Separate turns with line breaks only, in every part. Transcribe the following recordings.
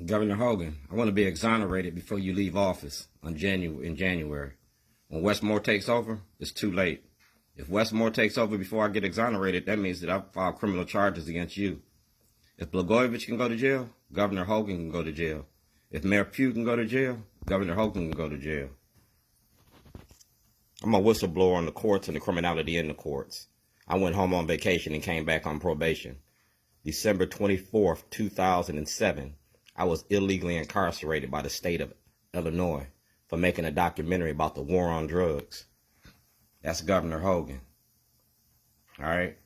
Governor Hogan, I want to be exonerated before you leave office in January. When Westmore takes over, it's too late. If Westmore takes over before I get exonerated, that means that I file criminal charges against you. If Blagojevich can go to jail, Governor Hogan can go to jail. If Mayor Pugh can go to jail, Governor Hogan can go to jail. I'm a whistleblower on the courts and the criminality in the courts. I went home on vacation and came back on probation. December 24th, 2007, I was illegally incarcerated by the state of Illinois for making a documentary about the war on drugs. That's Governor Hogan. All right?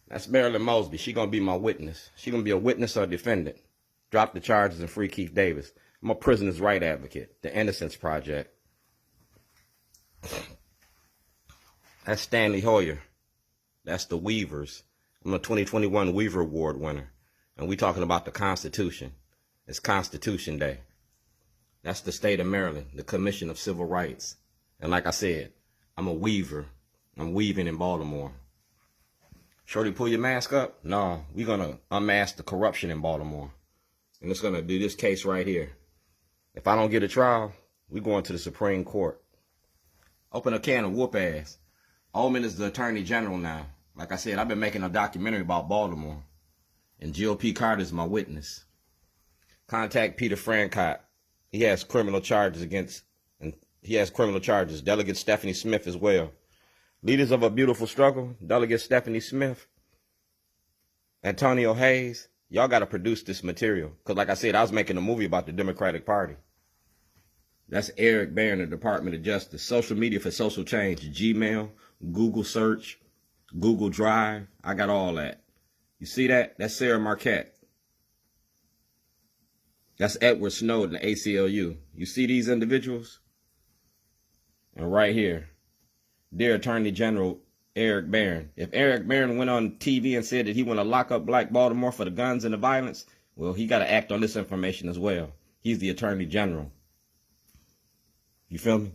That's Marilyn Mosby. She's going to be my witness. She's going to be a witness or a defendant. Drop the charges and free Keith Davis. I'm a prisoner's right advocate. The Innocence Project. That's Stanley Hoyer. That's the Weavers. I'm a 2021 Weaver Award winner. And we talking about the Constitution. It's Constitution Day. That's the state of Maryland, the Commission of Civil Rights. And like I said, I'm a weaver. I'm weaving in Baltimore. Shorty, pull your mask up? No, we're going to unmask the corruption in Baltimore. And it's going to do this case right here. If I don't get a trial, we're going to the Supreme Court. Open a can of whoop ass. Ullman is the Attorney General now. Like I said, I've been making a documentary about Baltimore. And GOP Carter is my witness. Contact Peter Francott. He has criminal charges Delegate Stephanie Smith as well. Leaders of a Beautiful Struggle, Delegate Stephanie Smith, Antonio Hayes, y'all got to produce this material. Because like I said, I was making a movie about the Democratic Party. That's Eric Barron, the Department of Justice. Social media for social change. Gmail, Google search, Google Drive. I got all that. You see that? That's Sarah Marquette. That's Edward Snowden, the ACLU. You see these individuals? And right here, Dear Attorney General Eric Barron. If Eric Barron went on TV and said that he want to lock up Black Baltimore for the guns and the violence, well, he got to act on this information as well. He's the Attorney General. You feel me?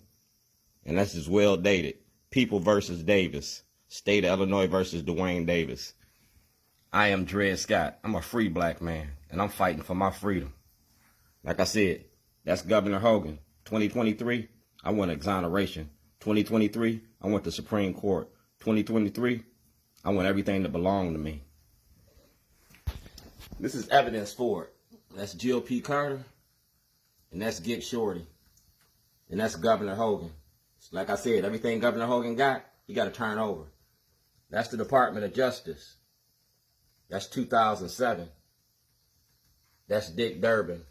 And that's just well dated. People versus Davis. State of Illinois versus Dwayne Davis. I am Dred Scott. I'm a free black man, and I'm fighting for my freedom. Like I said, that's Governor Hogan. 2023, I want exoneration. 2023, I want the Supreme Court. 2023, I want everything that belonged to me. This is evidence for it. That's GOP Carter, and that's Get Shorty, and that's Governor Hogan. Like I said, everything Governor Hogan got, he got to turn over. That's the Department of Justice. That's 2007. That's Dick Durbin.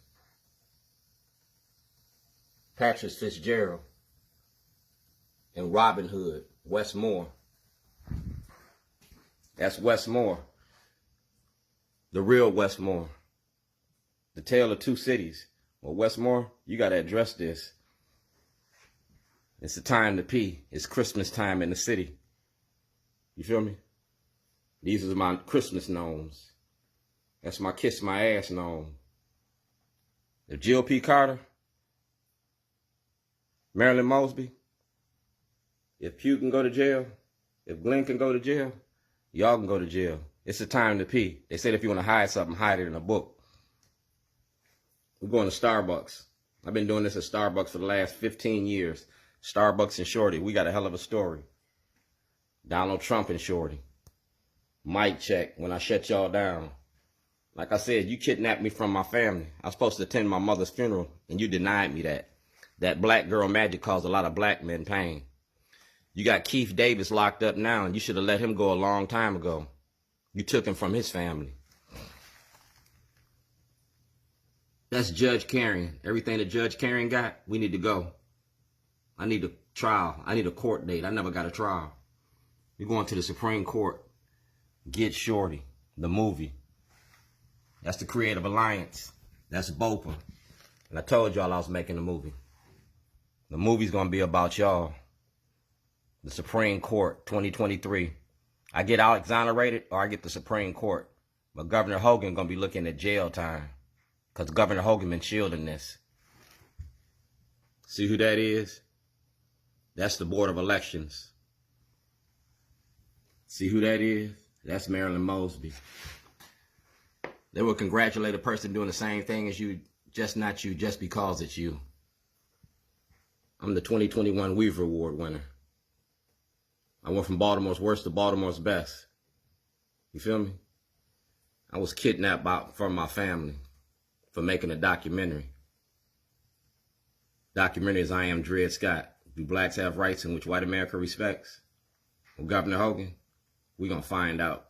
Patrick Fitzgerald. And Robin Hood. Westmore. That's Westmore. The real Westmore. The tale of two cities. Well, Westmore, you got to address this. It's the time to pee. It's Christmas time in the city. You feel me? These are my Christmas gnomes. That's my kiss my ass gnome. If GOP Carter, Marilyn Mosby, if Pugh can go to jail, if Glenn can go to jail, y'all can go to jail. It's the time to pee. They said if you want to hide something, hide it in a book. We're going to Starbucks. I've been doing this at Starbucks for the last 15 years. Starbucks and Shorty. We got a hell of a story. Donald Trump and Shorty. Mic check when I shut y'all down. Like I said, you kidnapped me from my family. I was supposed to attend my mother's funeral, and you denied me that. That black girl magic caused a lot of black men pain. You got Keith Davis locked up now, and you should have let him go a long time ago. You took him from his family. That's Judge Carrion. Everything that Judge Carrion got, we need to go. I need a trial. I need a court date. I never got a trial. You're going to the Supreme Court. Get Shorty, the movie. That's the Creative Alliance. That's Bopa. And I told y'all I was making a movie. The movie's going to be about y'all. The Supreme Court, 2023. I get out exonerated or I get the Supreme Court. But Governor Hogan going to be looking at jail time. Because Governor Hogan been shielding this. See who that is? That's the Board of Elections. See who that is? That's Marilyn Mosby. They will congratulate a person doing the same thing as you, just not you, just because it's you. I'm the 2021 Weaver Award winner. I went from Baltimore's worst to Baltimore's best. You feel me? I was kidnapped from my family for making a documentary. Documentary is I Am Dred Scott. Do blacks have rights in which white America respects? Well, Governor Hogan, we're going to find out.